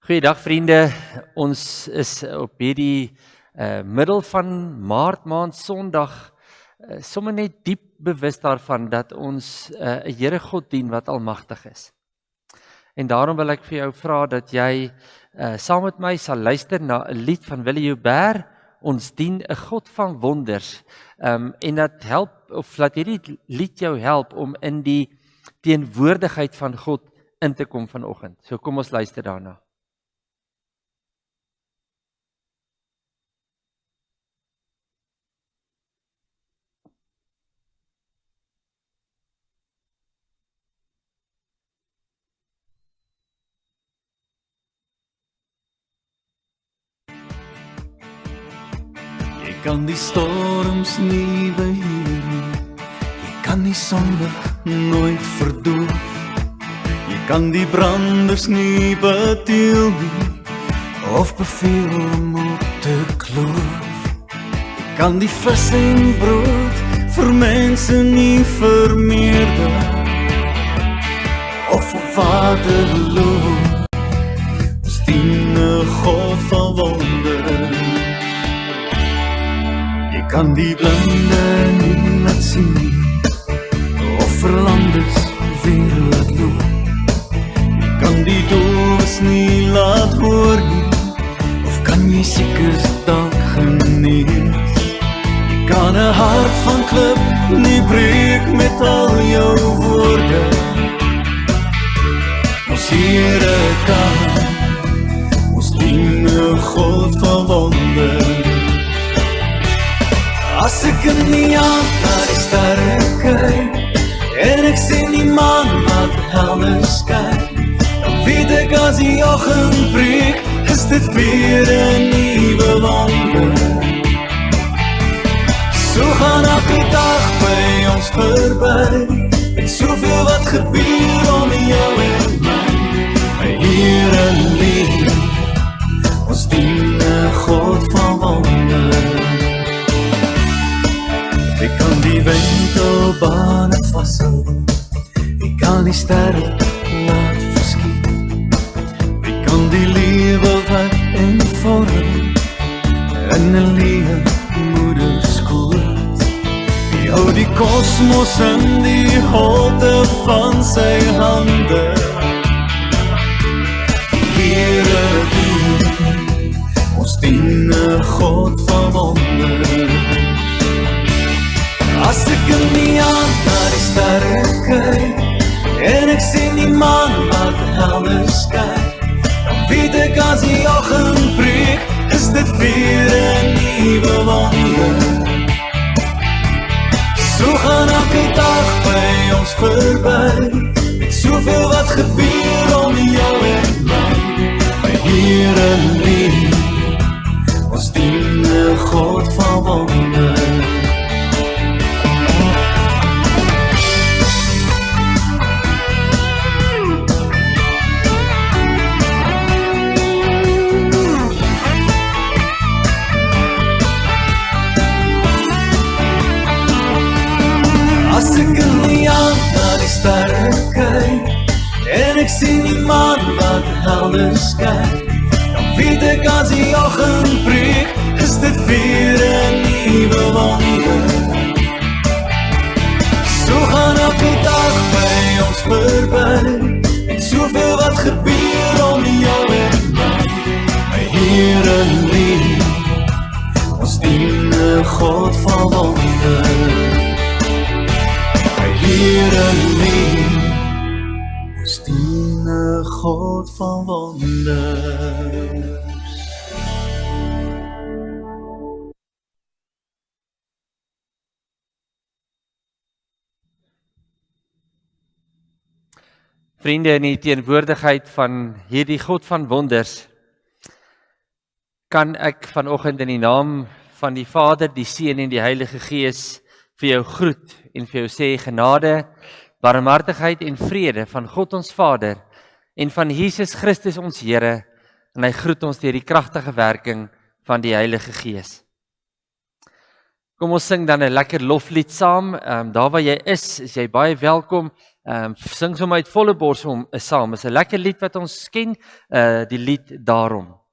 Goeiedag vriende, ons is op hierdie middel van Maart maand Sondag sommer net diep bewus daarvan dat ons 'n Here God dien wat almagtig is. En daarom wil ek vir jou vra dat jy saam met my sal luister na 'n lied van Willie Joubert, Ons dien 'n God van wonders. En dat help of laat hierdie lied jou help om in die teenwoordigheid van God in te kom vanoggend. So kom ons luister daarna. Jy kan die storms nie beheer nie, jy kan die sonlig nooit verdoof, jy kan die branders nie beteel nie, of beveel om op te kloof. Jy kan die vis en brood vir mense nie vermeerder, of op water loop. Ons dien 'n God van wonder. Jy kan die blinde nie laat sien nie, of verlamdes weer laat loop. Jy kan die doofes nie laat hoor nie, of kan jy siekes dalk genees. Jy kan 'n hart van klip nie breek met al jou woorde. Ons Here kan, ons dien 'n God van wonder. As ek in die aand na die sterre kyk, en ek sien die maan wat helder skyn, dan weet ek as die oggend breek, is dit weer 'n nuwe wonder. So gaan elke dag by ons verby, met soveel wat gebeur om jou en my. My Here lief, ons dien 'n God van wonder. Wie kan die wentelbane vashou? Wie kan die sterre laat verskiet? Wie kan die lewe wat en vorm in 'n leë moederskoot? Wie hou die kosmos in die holte van sy hande? Die Here dien, ons dien 'n God van wonder. As ek in die aand na die sterre kyk, en ek sien die maan wat helder skyn, dan weet ek as die oggend breek, is dit weer 'n nuwe wonder. So gaan elke dag by ons verby, met soveel wat gebeur om jou en my. My Here lief, ons dien 'n God van wonder. As ek in die aand na die sterre kyk, en ek sien die maan wat helder skyn, dan weet ek as die oggend breek, is dit weer 'n nuwe wonder. So gaan elke dag by ons verby, en soveel wat gebeur om jou en my. My Here lief, ons dien 'n God van wonder. Here lief, ons dien 'n God van wonders. Vriende, in die teenwoordigheid van hierdie God van wonders, kan ek vanoggend in die naam van die Vader, die Seun en die Heilige Gees vir jou groet en vir jou sê genade, barmhartigheid en vrede van God ons Vader en van Jesus Christus ons Here, en hy groet ons deur die kragtige werking van die Heilige Gees. Kom ons sing dan 'n lekker loflied saam. Daar waar jy is jy baie welkom. Sing sommer uit volle bors saam. Is 'n lekker lied wat ons ken, die lied Daarom.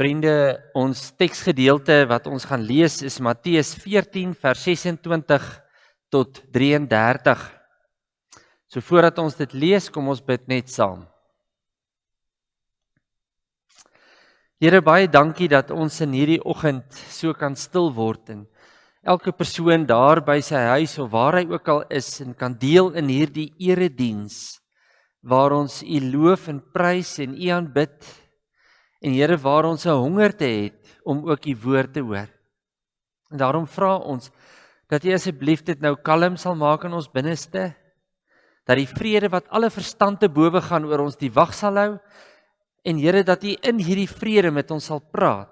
Vriende, ons teksgedeelte wat ons gaan lees is Matteus 14 vers 26 tot 33. So voordat ons dit lees, kom ons bid net saam. Here, baie dankie dat ons in hierdie oggend so kan stil word en elke persoon daar by sy huis of waar hy ook al is en kan deel in hierdie erediens waar ons U loof en prys en U aanbid. En Here, waar ons 'n hongerte het om ook U woord te hoor. En daarom vra ons dat U asseblief dit nou kalm sal maak in ons binneste, dat die vrede wat alle verstand te bowe gaan oor ons die wag sal hou, en Here, dat U in hierdie vrede met ons sal praat,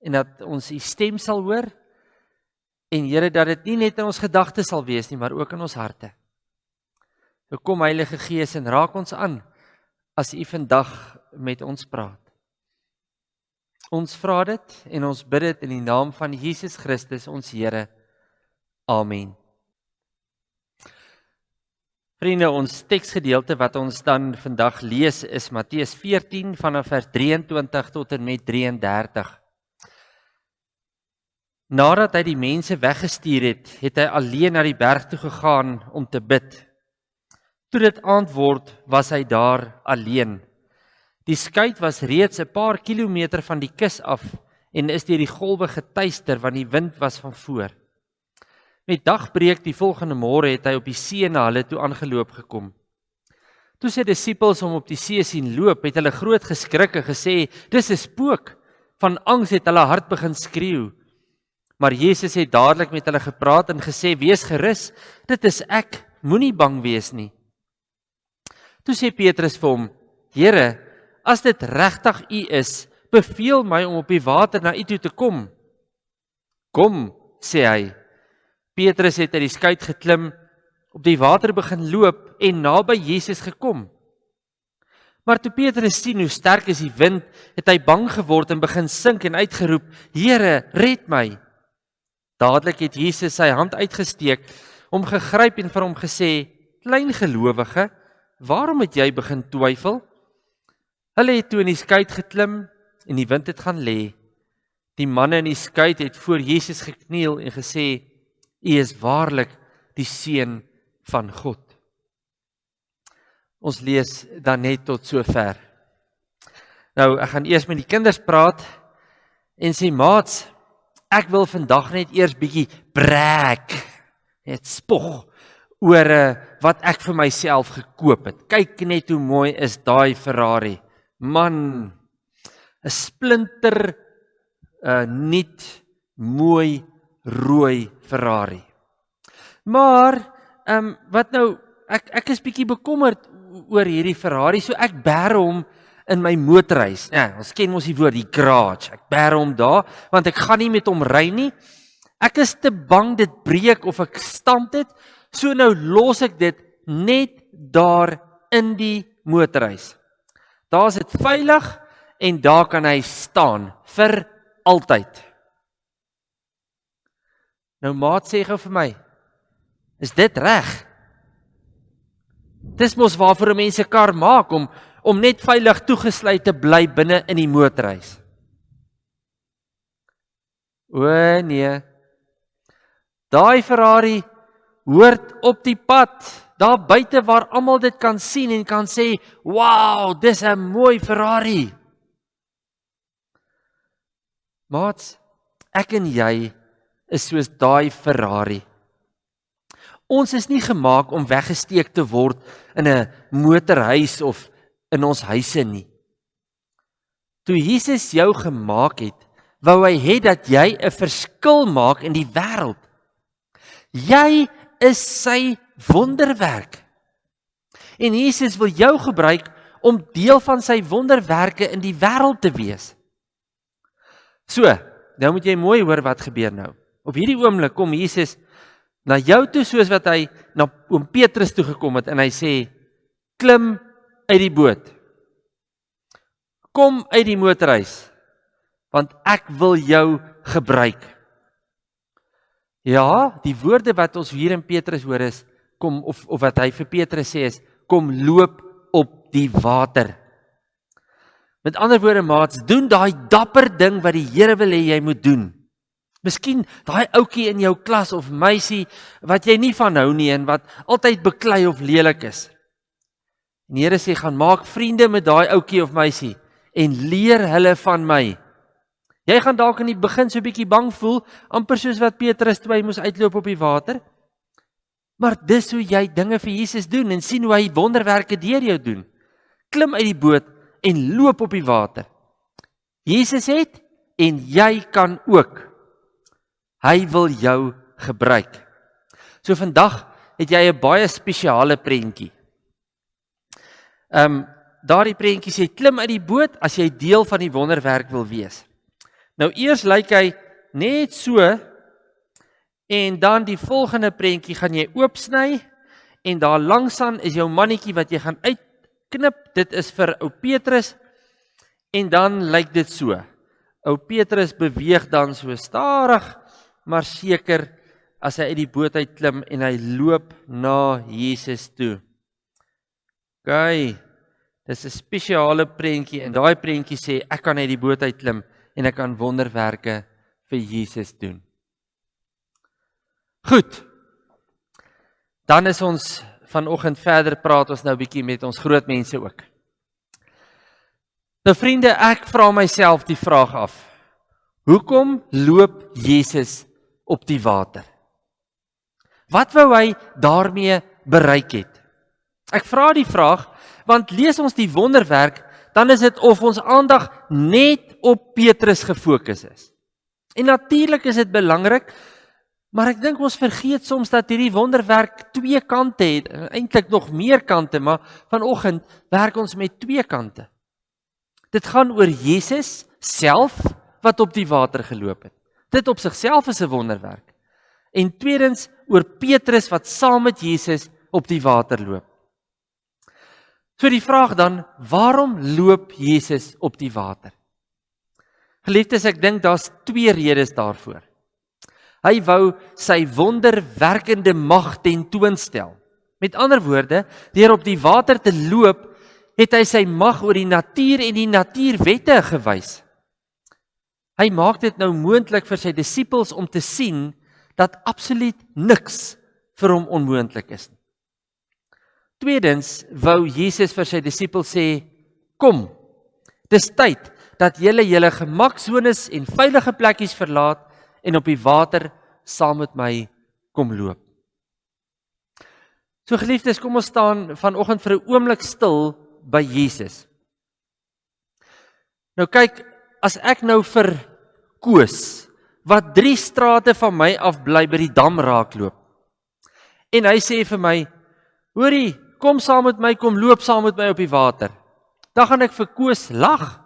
en dat ons U stem sal hoor, en Here, dat dit nie net in ons gedagtes sal wees nie, maar ook in ons harte. So kom Heilige Gees en raak ons aan, as U vandag met ons praat. Ons vra dit en ons bid dit in die naam van Jesus Christus, ons Here. Amen. Vriende, ons teksgedeelte wat ons dan vandag lees is Matteus 14 vanaf vers 23 tot en met 33. Nadat hy die mense weggestuur het, het hy alleen na die berg toe gegaan om te bid. Toe dit aand word, was hy daar alleen. Die skuit was reeds 'n paar kilometer van die kus af en is deur die golwe getuister want die wind was van voor. Met dagbreek die volgende môre het hy op die see na hulle toe aangeloop gekom. Toe sy disippels hom op die see sien loop, het hulle groot geskrik en gesê, dis 'n spook. Van angs het hulle hart begin skreeu. Maar Jesus het dadelik met hulle gepraat en gesê, wees gerus, dit is ek, moenie bang wees nie. Toe sê Petrus vir hom, Here, as dit regtig U is, beveel my om op die water na U toe te kom. Kom, sê hy. Petrus het uit die skuit geklim, op die water begin loop en naby Jesus gekom. Maar toe Petrus sien hoe sterk is die wind, het hy bang geword en begin sink en uitgeroep, Here, red my. Dadelik het Jesus sy hand uitgesteek, hom gegryp en vir hom gesê, klein gelowige, waarom het jy begin twyfel? Hulle het toe in die skuit geklim en die wind het gaan lê. Die manne in die skuit het voor Jesus gekniel en gesê, U is waarlik die Seun van God. Ons lees dan net tot sover. Nou, ek gaan eers met die kinders praat en sê, maats, ek wil vandag net eers bietjie brag, net spog oor wat ek vir myself gekoop het. Kyk net hoe mooi is daai Ferrari. Man, 'n splinter nuut mooi rooi Ferrari. Maar wat nou, ek is bietjie bekommerd oor hierdie Ferrari, so ek bære hom in my motorhuis. Ja, ons ken mos die woord, die garage. Ek bære hom daar, want ek gaan nie met hom ry nie. Ek is te bang dit breek of ek stamp dit, so nou los ek dit net daar in die motorhuis. Daar is dit veilig en daar kan hy staan vir altyd. Nou maat sê gou vir my, is dit reg? Dis mos waarvoor 'n mens 'n kar maak, om net veilig toegesluit te bly binne in die motorhuis. O nee, daai Ferrari hoort op die pad, daar buite waar almal dit kan sien en kan sê, wow, dis 'n mooi Ferrari. Maats, ek en jy is soos daai Ferrari. Ons is nie gemaak om weggesteek te word in 'n motorhuis of in ons huise nie. Toe Jesus jou gemaak het, wou hy hê dat jy 'n verskil maak in die wêreld. Jy is sy wonderwerk. En Jesus wil jou gebruik om deel van sy wonderwerke in die wêreld te wees. So, nou moet jy mooi hoor wat gebeur nou. Op hierdie oomblik kom Jesus na jou toe soos wat hy na oom Petrus toe gekom het en hy sê, klim uit die boot. Kom uit die motorhuis, want ek wil jou gebruik. Ja, die woorde wat ons hier in Petrus hoor is, kom, of wat hy vir Petrus sê is, kom loop op die water. Met ander woorde, maats, doen daai dapper ding wat die Here wil hê jy moet doen. Miskien daai ouetjie in jou klas of meisie wat jy nie van hou nie en wat altyd beklei of lelik is. En die Here sê, gaan maak vriende met daai ouetjie of meisie en leer hulle van my. Jy gaan dalk in die begin so 'n bietjie bang voel, amper soos wat Petrus toe hy moes uitloop op die water. Maar dis hoe jy dinge vir Jesus doen en sien hoe hy wonderwerke deur jou doen. Klim uit die boot en loop op die water. Jesus het en jy kan ook. Hy wil jou gebruik. So vandag het jy 'n baie spesiale prentjie. Daardie prentjie sê, klim uit die boot as jy deel van die wonderwerk wil wees. Nou eers lyk hy net so, en dan die volgende prentjie gaan jy oopsny, en daar langsaan is jou mannetjie wat jy gaan uitknip, dit is vir ou Petrus, en dan lyk dit so. Ou Petrus beweeg dan so stadig, maar seker as hy uit die boot uitklim en hy loop na Jesus toe. OK, dis 'n spesiale prentjie en daai prentjie sê ek kan uit die boot uitklim en ek kan wonderwerke vir Jesus doen. Goed. Dan is ons vanoggend verder praat ons nou 'n bietjie met ons groot mense ook. Nou vriende, ek vra myself die vraag af. Hoekom loop Jesus op die water? Wat wou hy daarmee bereik het? Ek vra die vraag, Want lees ons die wonderwerk, dan is dit of ons aandag net op Petrus gefokus is. En natuurlik is dit belangrik, maar ek dink ons vergeet soms dat hierdie wonderwerk twee kante het, eintlik nog meer kante, maar vanoggend werk ons met twee kante. Dit gaan oor Jesus self wat op die water geloop het. Dit op sigself is 'n wonderwerk. En tweedens oor Petrus wat saam met Jesus op die water loop. So die vraag dan, waarom loop Jesus op die water? Geliefdes, ek dink daar's twee redes daarvoor. Hy wou sy wonderwerkende mag tentoonstel. Met ander woorde, deur op die water te loop, het hy sy mag oor die natuur en die natuurwette gewys. Hy maak dit nou moontlik vir sy disippels om te sien dat absoluut niks vir hom onmoontlik is nie. Tweedens wou Jesus vir sy disippels sê, kom, dis tyd dat julle gemaksones en veilige plekkies verlaat en op die water saam met my kom loop. So geliefdes, kom ons staan vanoggend vir 'n oomblik stil by Jesus. Nou kyk, as ek nou vir Koos, wat 3 strate van my af bly by die dam raakloop, en hy sê vir my, hoorie, kom saam met my, kom loop saam met my op die water, dan gaan ek vir Koos lag,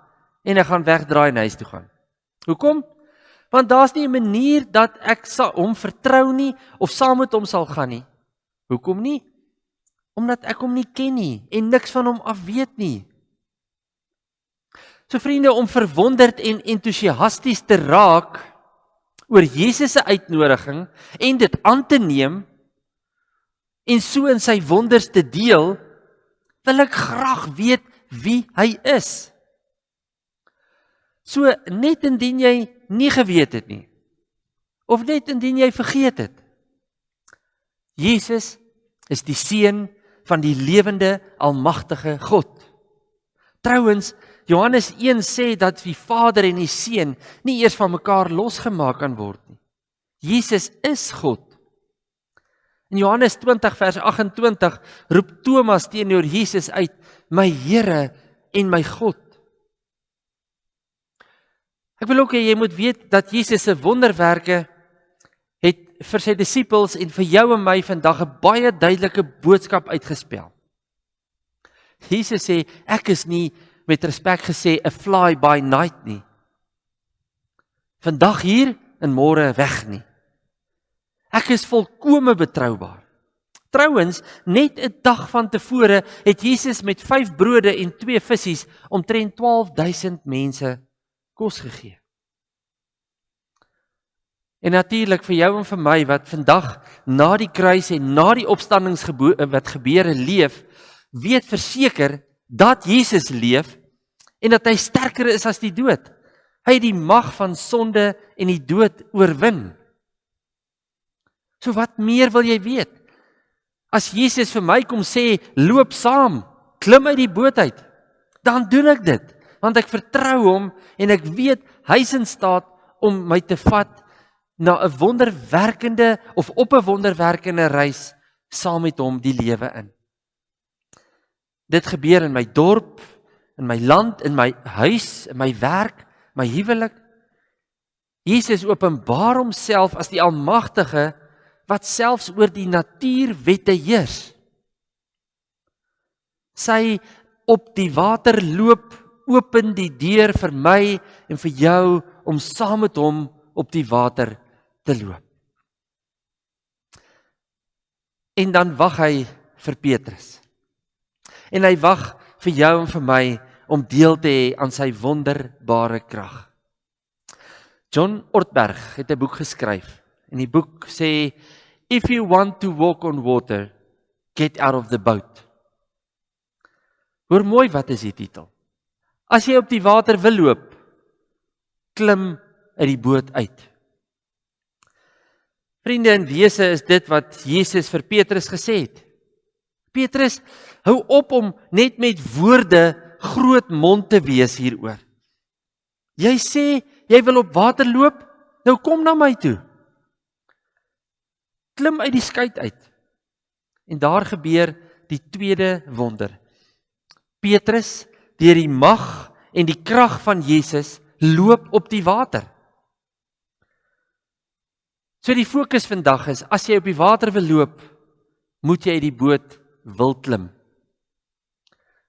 en ek gaan wegdraai en huis toe gaan. Hoekom? Want daar's nie 'n manier dat ek hom vertrou nie, of saam met hom sal gaan nie. Hoekom nie? Omdat ek hom nie ken nie, en niks van hom af weet nie. So vriende, om verwonderd en entoesiasties te raak oor Jesus se uitnodiging en dit aan te neem en so in sy wonders te deel, wil ek graag weet wie hy is. So net indien jy nie geweet het nie, of net indien jy vergeet het, Jesus is die seun van die lewende almagtige God. Trouwens, Johannes 1 sê dat die Vader en die Seun nie eers van mekaar losgemaak kan word nie. Jesus is God. In Johannes 20 vers 28 roep Thomas teenoor Jesus uit, my Here en my God. Ek wil ook hê jy moet weet dat Jesus se wonderwerke het vir sy disippels en vir jou en my vandag 'n baie duidelike boodskap uitgespel. Jesus sê, ek is nie, met respek gesê, 'n fly by night nie. Vandag hier en môre weg nie. Ek is volkome betroubaar. Trouwens, net 'n dag van tevore het Jesus met 5 brode en 2 visse omtrent 12.000 mense kos gegee. En natuurlik vir jou en vir my wat vandag na die kruis en na die wat gebeure leef, weet verseker dat Jesus leef en dat hy sterker is as die dood. Hy het die mag van sonde en die dood oorwin. So wat meer wil jy weet? As Jesus vir my kom sê, loop saam, klim uit die boot uit, dan doen ek dit, want ek vertrou hom en ek weet hy is in staat om my te vat na 'n wonderwerkende of op 'n wonderwerkende reis saam met hom die lewe in. Dit gebeur in my dorp, in my land, in my huis, in my werk, my huwelik. Jesus openbaar homself as die Almagtige wat selfs oor die natuurwette heers. Sy op die water loop open die deur vir my en vir jou om saam met hom op die water te loop. En dan wag hy vir Petrus. En hy wag vir jou en vir my om deel te hê aan sy wonderbare krag. John Ortberg het 'n boek geskryf. En die boek sê, if you want to walk on water, get out of the boat. Hoor mooi wat is die titel. As jy op die water wil loop, klim uit die boot uit. Vriende, in wese is dit wat Jesus vir Petrus gesê het. Petrus, hou op om net met woorde groot mond te wees hieroor. Jy sê, jy wil op water loop, nou kom na my toe. Klim uit die skei uit. En daar gebeur die tweede wonder. Petrus, deur die mag en die krag van Jesus, loop op die water. So die fokus vandag is, as jy op die water wil loop, moet jy uit die boot wil klim.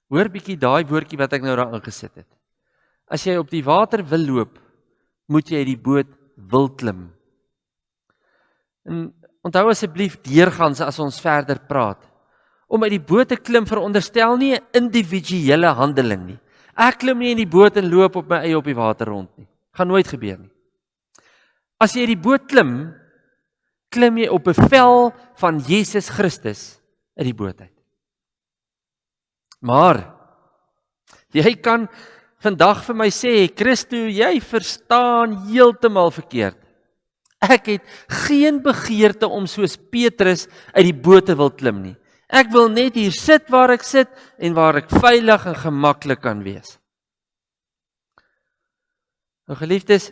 Hoor bietjie daai woordjie wat ek nou daar ingesit het. As jy op die water wil loop, moet jy uit die boot wil klim. En onthou asseblief deurgangs as ons verder praat. Om uit die boot te klim veronderstel nie 'n individuele handeling nie. Ek klim nie in die boot en loop op my eie op die water rond nie. Gaan nooit gebeur nie. As jy uit die boot klim, klim jy op bevel van Jesus Christus uit die boot uit. Maar jy kan vandag vir my sê, Christo, jy verstaan heeltemal verkeerd. Ek het geen begeerte om soos Petrus uit die boot te wil klim nie. Ek wil net hier sit waar ek sit en waar ek veilig en gemaklik kan wees. Nou geliefdes,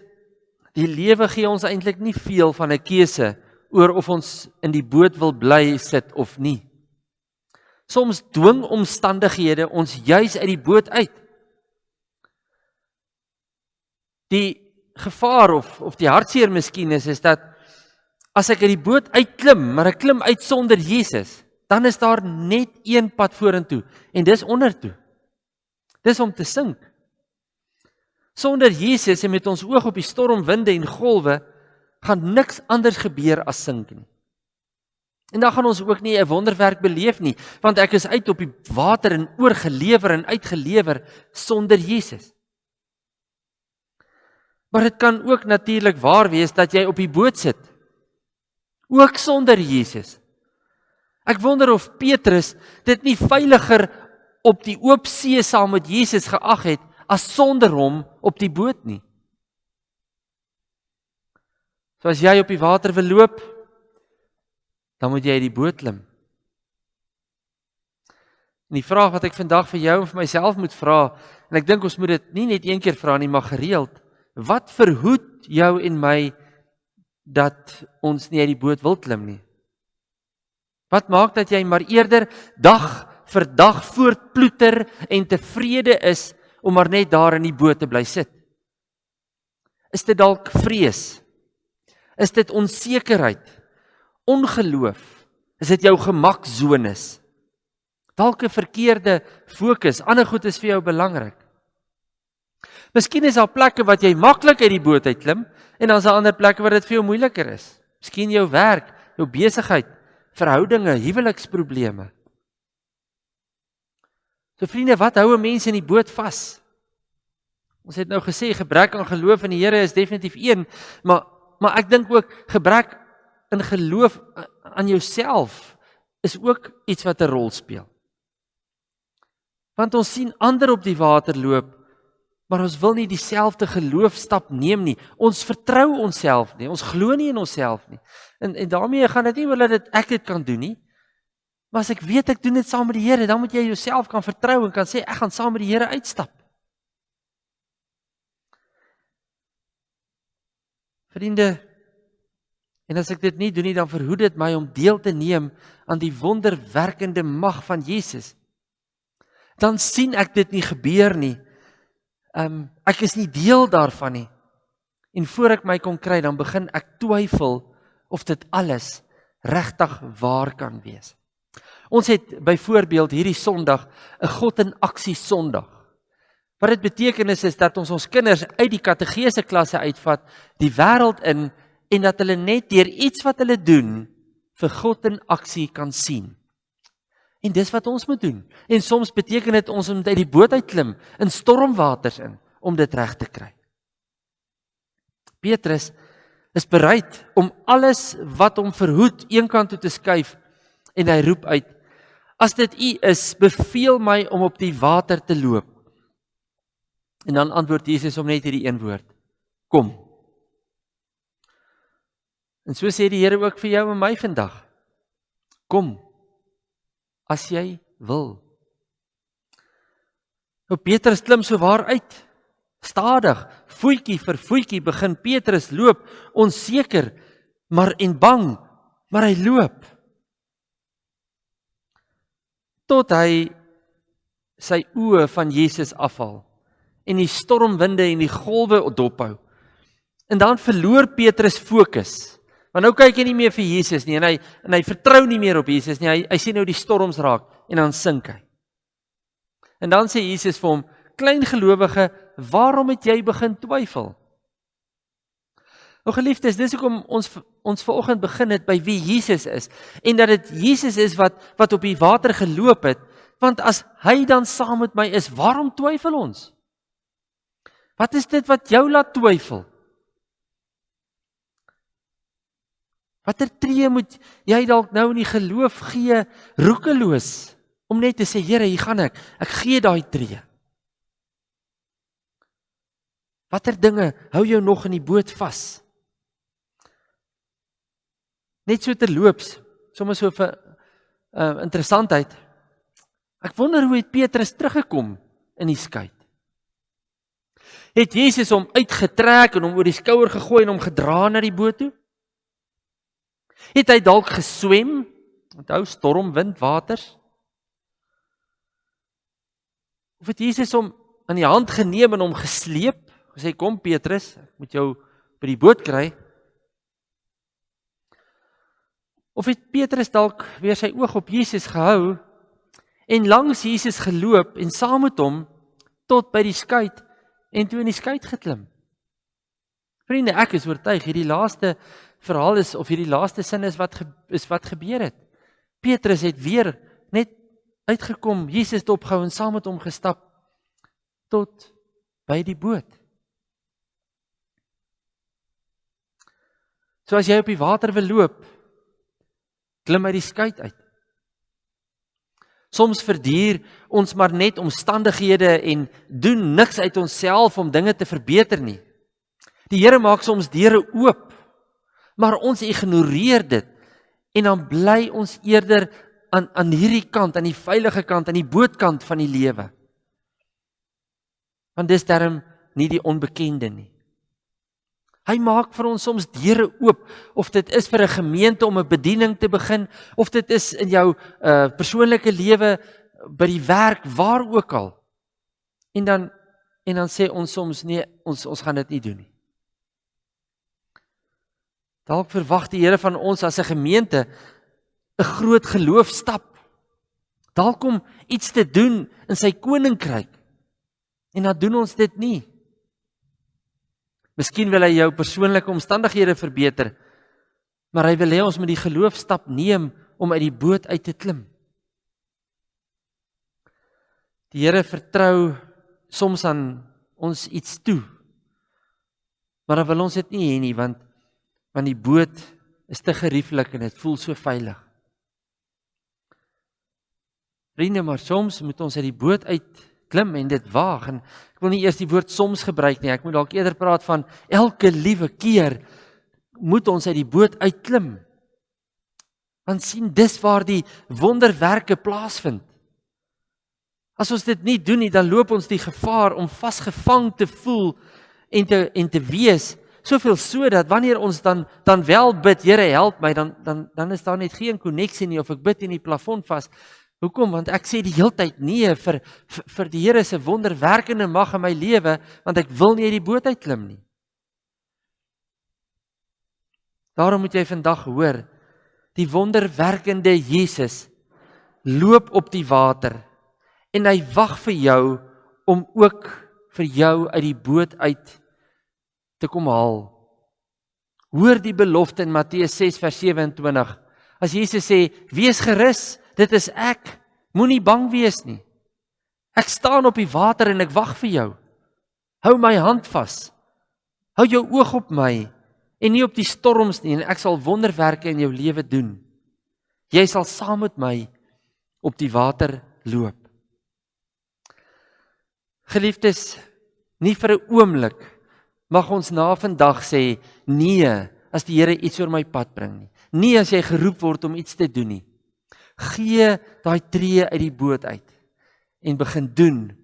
die lewe gee ons eintlik nie veel van 'n keuse oor of ons in die boot wil bly sit of nie. Soms dwing omstandighede ons juis uit die boot uit. Die gevaar of die hartseer miskien is dat as ek uit die boot uitklim, maar ek klim uit sonder Jesus, dan is daar net een pad vorentoe en dis ondertoe. Dis om te sink. Sonder Jesus en met ons oog op die stormwinde en golwe, gaan niks anders gebeur as sink nie. En dan gaan ons ook nie 'n wonderwerk beleef nie, want ek is uit op die water en oorgelewer en uitgelewer sonder Jesus. Maar dit kan ook natuurlik waar wees dat jy op die boot sit, ook sonder Jesus. Ek wonder of Petrus dit nie veiliger op die oop see saam met Jesus geag het as sonder hom op die boot nie. So as jy op die water wil loop, dan moet jy uit die boot klim. En die vraag wat ek vandag vir jou en vir myself moet vra, en ek dink ons moet dit nie net een keer vra nie, maar gereeld, wat verhoed jou en my dat ons nie uit die boot wil klim nie? Wat maak dat jy maar eerder dag vir dag voortploeter en tevrede is om maar net daar in die boot te bly sit? Is dit dalk vrees? Is dit onsekerheid? Ongeloof? Is dit jou gemaksones? Dalk 'n verkeerde fokus, ander goed is vir jou belangrik. Miskien is daar plekke wat jy maklik uit die boot uitklim en dan is daar ander plekke waar dit vir jou moeiliker is. Miskien jou werk, jou besigheid, verhoudinge, huweliksprobleme. So vriende, wat hou 'n mens in die boot vas? Ons het nou gesê gebrek aan geloof in die Here is definitief een, maar ek dink ook gebrek in geloof aan jouself is ook iets wat 'n rol speel. Want ons sien ander op die water loop, maar ons wil nie dieselfde geloofstap neem nie. Ons vertrou onsself nie, ons glo nie in onsself nie. En daarmee gaan dit nie oor dat ek dit kan doen nie. Maar as ek weet ek doen dit saam met die Here, dan moet jy jouself kan vertrou en kan sê ek gaan saam met die Here uitstap. Vriende, en as ek dit nie doen nie, dan verhoed dit my om deel te neem aan die wonderwerkende mag van Jesus. Dan sien ek dit nie gebeur nie. Ek is nie deel daarvan nie. En voor ek my kon kry, dan begin ek twyfel of dit alles regtig waar kan wees. Ons het byvoorbeeld hierdie Sondag 'n God in aksie Sondag. Wat dit beteken is dat ons kinders uit die kategese klasse uitvat, die wêreld in, en dat hulle net deur iets wat hulle doen, vir God in aksie kan sien. En dis wat ons moet doen. En soms beteken dit ons moet uit die boot uitklim, in stormwaters in, om dit reg te kry. Petrus is bereid om alles wat hom verhoed eenkant toe te skuif, en hy roep uit, as dit U is, beveel my om op die water te loop. En dan antwoord Jesus om net hierdie een woord, kom. En so sê die Here ook vir jou en my vandag, kom, as jy wil. Nou Petrus klim so waar uit, stadig, voetjie vir voetjie begin Petrus loop, onseker, maar en bang, maar hy loop. Tot hy sy oë van Jesus afhaal en die stormwinde en die golwe dophou. En dan verloor Petrus fokus. Want nou kyk hy nie meer vir Jesus nie en hy vertrou nie meer op Jesus nie. Hy sien nou die storms raak en dan sink hy. En dan sê Jesus vir hom: "Klein gelowige, waarom het jy begin twyfel?" Nou geliefdes, dis hoekom ons vanoggend begin het by wie Jesus is en dat dit Jesus is wat op die water geloop het, want as hy dan saam met my is, waarom twyfel ons? Wat is dit wat jou laat twyfel? Watter tree moet jy dalk nou in die geloof gee, roekeloos, om net te sê, Here, hier gaan ek gee daai tree. Watter dinge hou jou nog in die boot vas? Net so terloops, sommer so vir interessantheid. Ek wonder hoe het Petrus teruggekom in die skei? Het Jesus hom uitgetrek en hom oor die skouer gegooi en hom gedra na die boot toe? Het hy dalk geswem? Onthou, storm, wind, waters? Of het Jesus hom aan die hand geneem en hom gesleep? Gesê, kom Petrus, ek moet jou by die boot kry. Of het Petrus dalk weer sy oog op Jesus gehou en langs Jesus geloop en saam met hom tot by die skei en toe in die skei geklim? Vriende, ek is oortuig hierdie laaste verhaal is of hierdie laaste sin is wat gebeur het. Petrus het weer net uitgekom, Jesus het opgehou en saam met hom gestap tot by die boot. So as jy op die water wil loop, klim uit die skei uit. Soms verduur ons maar net omstandighede en doen niks uit onsself om dinge te verbeter nie. Die Here maak soms deure oop, maar ons ignoreer dit en dan bly ons eerder aan hierdie kant, aan die veilige kant, aan die bootkant van die lewe. Want dis darm nie die onbekende nie. Hy maak vir ons soms deure oop, of dit is vir 'n gemeente om 'n bediening te begin, of dit is in jou persoonlike lewe, by die werk, waar ook al. En dan sê ons soms, nee, ons gaan dit nie doen nie. Dalk verwag die Here van ons as 'n gemeente 'n groot geloofstap. Dalk om iets te doen in sy koninkryk. En dan doen ons dit nie. Miskien wil hy jou persoonlike omstandighede verbeter, maar hy wil hê ons moet die geloofstap neem om uit die boot uit te klim. Die Here vertrou soms aan ons iets toe, maar dan wil ons dit nie hê nie, want die boot is te gerieflik en dit voel so veilig. Vriende, maar soms moet ons uit die boot uit klim en dit waag, en ek wil nie eers die woord soms gebruik nie, ek moet dalk eerder praat van elke liewe keer moet ons uit die boot uitklim. Want sien, dis waar die wonderwerke plaasvind. As ons dit nie doen nie, dan loop ons die gevaar om vasgevang te voel en te wees, soveel so dat wanneer ons dan wel bid, Here help my, dan is daar net geen koneksie nie, of ek bid in die plafon vas. Hoekom? Want ek sê die heeltyd nee vir die Here se wonderwerkende mag in my lewe, want ek wil nie uit die boot uitklim nie. Daarom moet jy vandag hoor, die wonderwerkende Jesus loop op die water en hy wag vir jou om ook vir jou uit die boot uit te kom haal. Hoor die belofte in Matteus 6 vers 27. As Jesus sê, wees gerus, dit is ek, moenie bang wees nie. Ek staan op die water en ek wag vir jou. Hou my hand vas. Hou jou oog op my en nie op die storms nie, en ek sal wonderwerke in jou lewe doen. Jy sal saam met my op die water loop. Geliefdes, nie vir 'n oomblik mag ons na vandag sê, nee, as die Here iets oor my pad bring nie. Nie as jy geroep word om iets te doen nie. Gee daai tree uit die boot uit en begin doen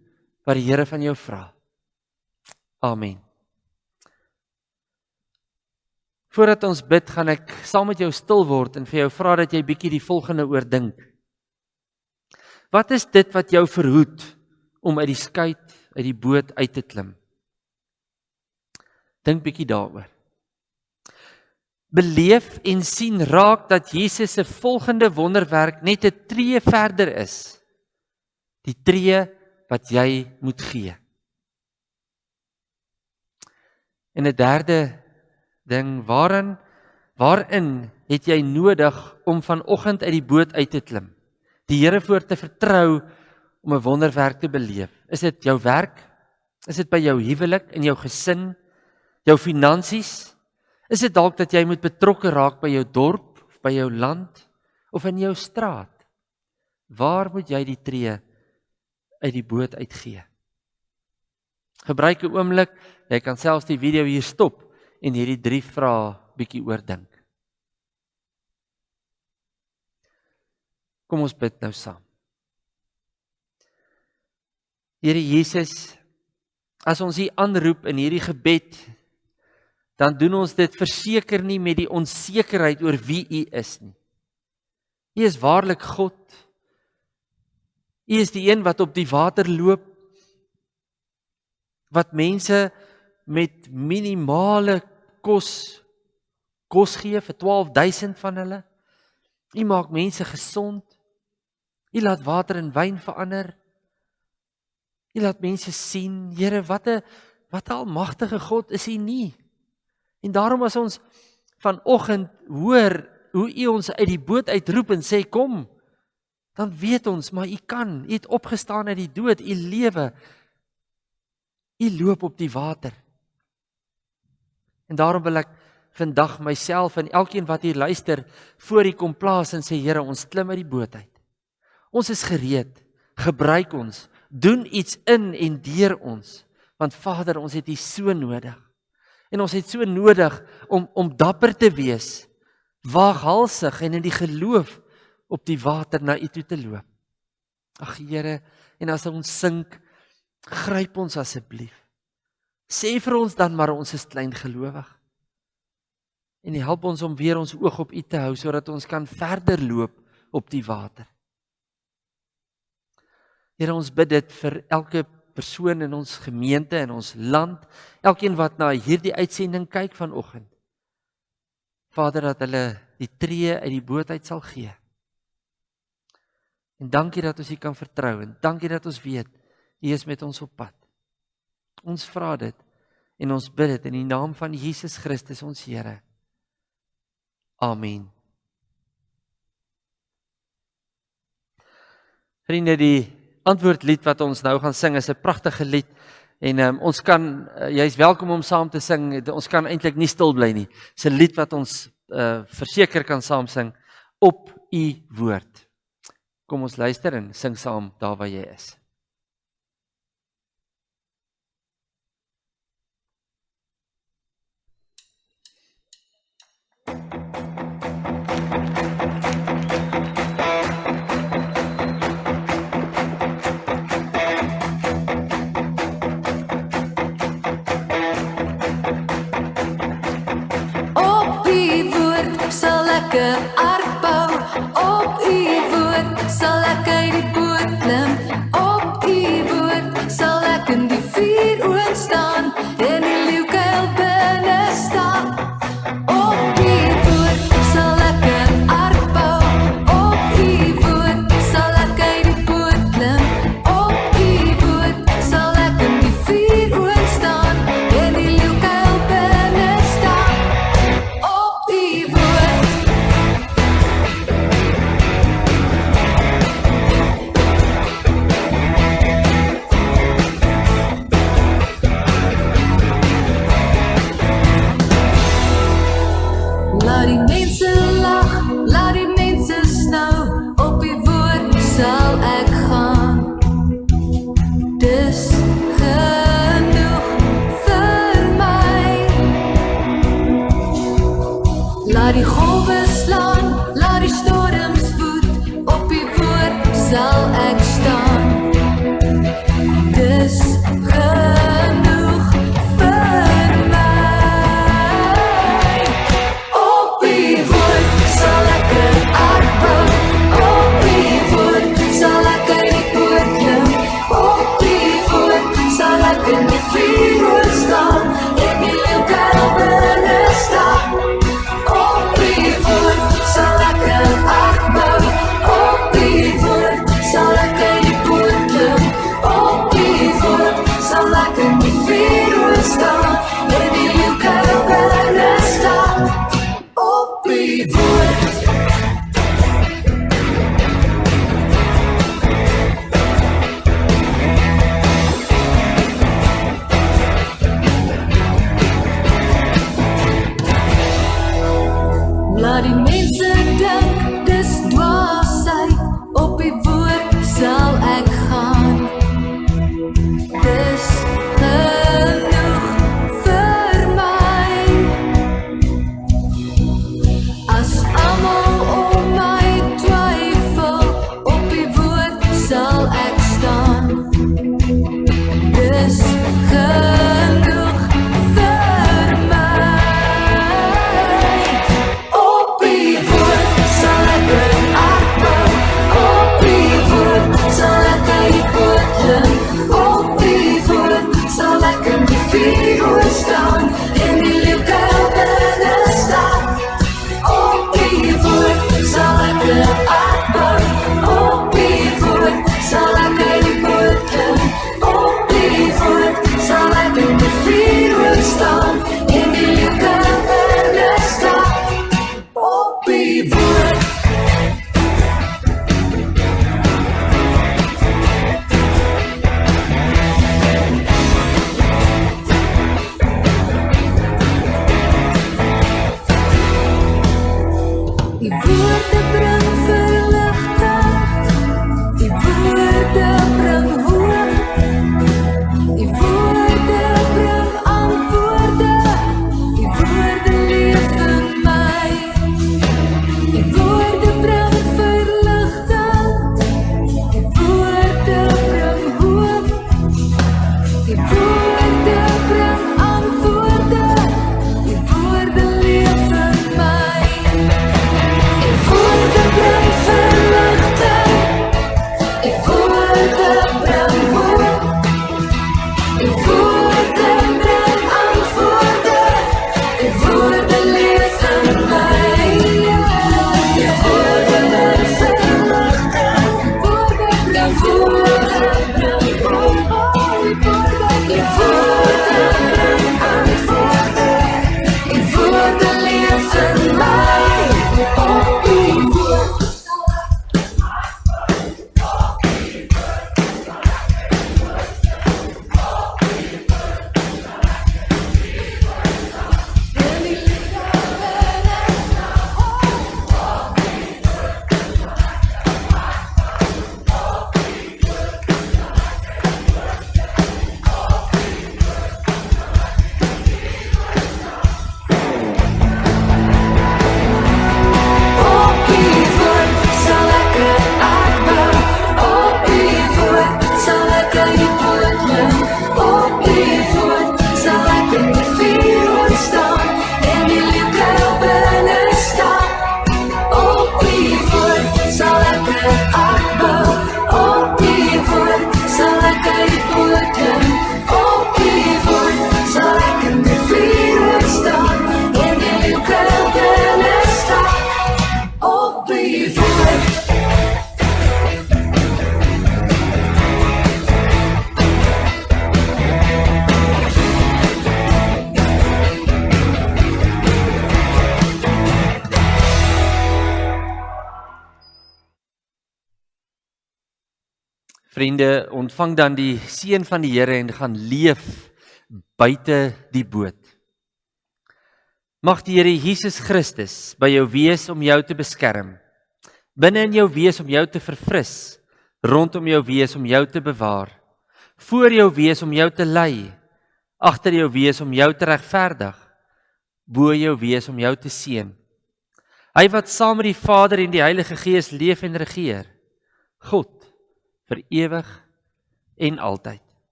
wat die Here van jou vra. Amen. Voordat ons bid, gaan ek saam met jou stil word en vir jou vra dat jy bietjie die volgende oordink. Wat is dit wat jou verhoed om uit die skei uit die boot uit te klim. Dink bietjie daaroor. Beleef en sien raak dat Jesus se volgende wonderwerk net 'n tree verder is. Die tree wat jy moet gee. En 'n derde ding, waarin het jy nodig om vanoggend uit die boot uit te klim? Die Here voor te vertrou om 'n wonderwerk te beleef. Is dit jou werk? Is dit by jou huwelik, in jou gesin, jou finansies? Is dit dalk dat jy moet betrokke raak by jou dorp, of by jou land, of in jou straat? Waar moet jy die tree uit die boot uitgee? Gebruik 'n oomblik, jy kan selfs die video hier stop en hierdie 3 vrae bietjie oordink. Kom ons bid nou saam. Here Jesus, as ons U aanroep in hierdie gebed, dan doen ons dit verseker nie met die onsekerheid oor wie U is nie. U is waarlik God. U is die een wat op die water loop, wat mense met minimale kos gee vir 12,000 van hulle. U maak mense gesond. U laat water in wyn verander. U laat mense sien, Here, wat 'n almagtige God is U nie. En daarom as ons vanoggend hoor hoe U ons uit die boot uitroep en sê kom, dan weet ons, maar U kan. U het opgestaan uit die dood, U lewe. U loop op die water. En daarom wil ek vandag myself en elkeen wat hier luister voor U kom plaas en sê, Here, ons klim uit die boot uit. Ons is gereed. Gebruik ons. Doen iets in en deur ons. Want Vader, ons het U so nodig. En ons het so nodig om dapper te wees, waaghalsig en in die geloof op die water na U toe te loop. Ag Here, en as ons sink, gryp ons asseblief. Sê vir ons dan maar ons is klein gelowig. En help ons om weer ons oog op U te hou, sodat ons kan verder loop op die water. Here, ons bid dit vir elke persoon in ons gemeente, in ons land, elkeen wat na hierdie uitsending kyk vanoggend. Vader, dat hulle die tree uit die boot uit sal gee. En dankie dat ons U kan vertrou, en dankie dat ons weet, U is met ons op pad. Ons vra dit, en ons bid dit in die naam van Jesus Christus, ons Here. Amen. Vriende, die antwoordlied wat ons nou gaan sing is 'n pragtige lied en ons kan, jy's welkom om saam te sing, ons kan eintlik nie stil bly nie. Dis 'n lied wat ons verseker kan saam sing op U woord. Kom ons luister en sing saam daar waar jy is. Ark bou, op U woord sal ek uit die boot klim, op U woord sal ek in die vuur oond staan, en die leeukuil binne staan. Op U woord sal ek 'n ark bou, op U woord sal ek uit die boot klim, op U woord sal ek in die vuur oond staan, en die leeukuil binne staan. Op U woord. Laat die mense lag, laat die mense snou, op U woord sal ek gaan. Dis genoeg vir my. Laat die golwe slaan, laat die storms woed, op U woord sal ek staan. Dis genoeg vir my. Op U woord sal ek 'n ark bou, op U woord sal ek uit die boot klim, op U die woord. Laat die mense dink, dis dwaasheid, op die woord sal ek gaan. Dis genoeg vir my. As almal om my twyfel, op die woord sal ek staan. Dis genoeg vir my. Op die woord sal ek in acht bou. Op die woord sal ek uit die boot klim. Op die woord sal ek in die vuur staan. En die leeukuil binne staan. Op die woord sal ek in acht bou. Op die woord sal ek uit die boot klim. Op die woord sal ek in die vuur staan. En die leeukuil binne staan. Op die woord. Die woorde bring verligting. Die woorde bring hoop. Die woorde bring antwoorde. Die woorde leef in my. Die woorde bring verligting. Die woorde bring hoop. Die woorde bring antwoorde. Die woorde leef in my. Die woorde bring verligting. Die woorde bring hoop. Die woorde bring antwoorde. Die woorde leef in my. Die woorde bring verligting. Die woorde bring hoop. Die woorde bring antwoorde. Die woorde leef in my. Op die woord. Op die woord sal ek in acht bou. Op die woord sal ek uit die boot klim. Op die woord sal ek in die vuur staan. En die leeukuil binne staan. Op die woord sal ek in acht bou. Op die woord sal ek uit die boot klim. Op die woord sal ek in die vuur staan. En die leeukuil binne staan. Op die woord. Vriende, ontvang dan die seën van die Here en gaan leef buite die boot. Mag die Here Jesus Christus by jou wees om jou te beskerm, binne in jou wees om jou te verfris, rondom jou wees om jou te bewaar, voor jou wees om jou te lei, agter jou wees om jou te regverdig, bo jou wees om jou te seën. Hy wat saam met die Vader en die Heilige Gees leef en regeer, God, vir ewig en altyd.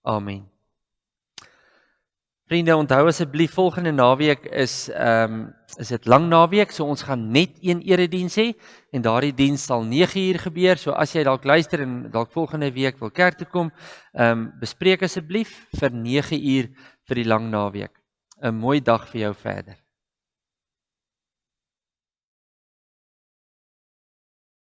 Amen. Vriende, onthou asseblief volgende naweek is dit lang naweek, so ons gaan net een erediens hê en daardie diens sal 9:00 gebeur. So as jy dalk luister en dalk volgende week wil kerk toe kom, bespreek asseblief vir 9:00 vir die lang naweek. 'n Mooi dag vir jou verder.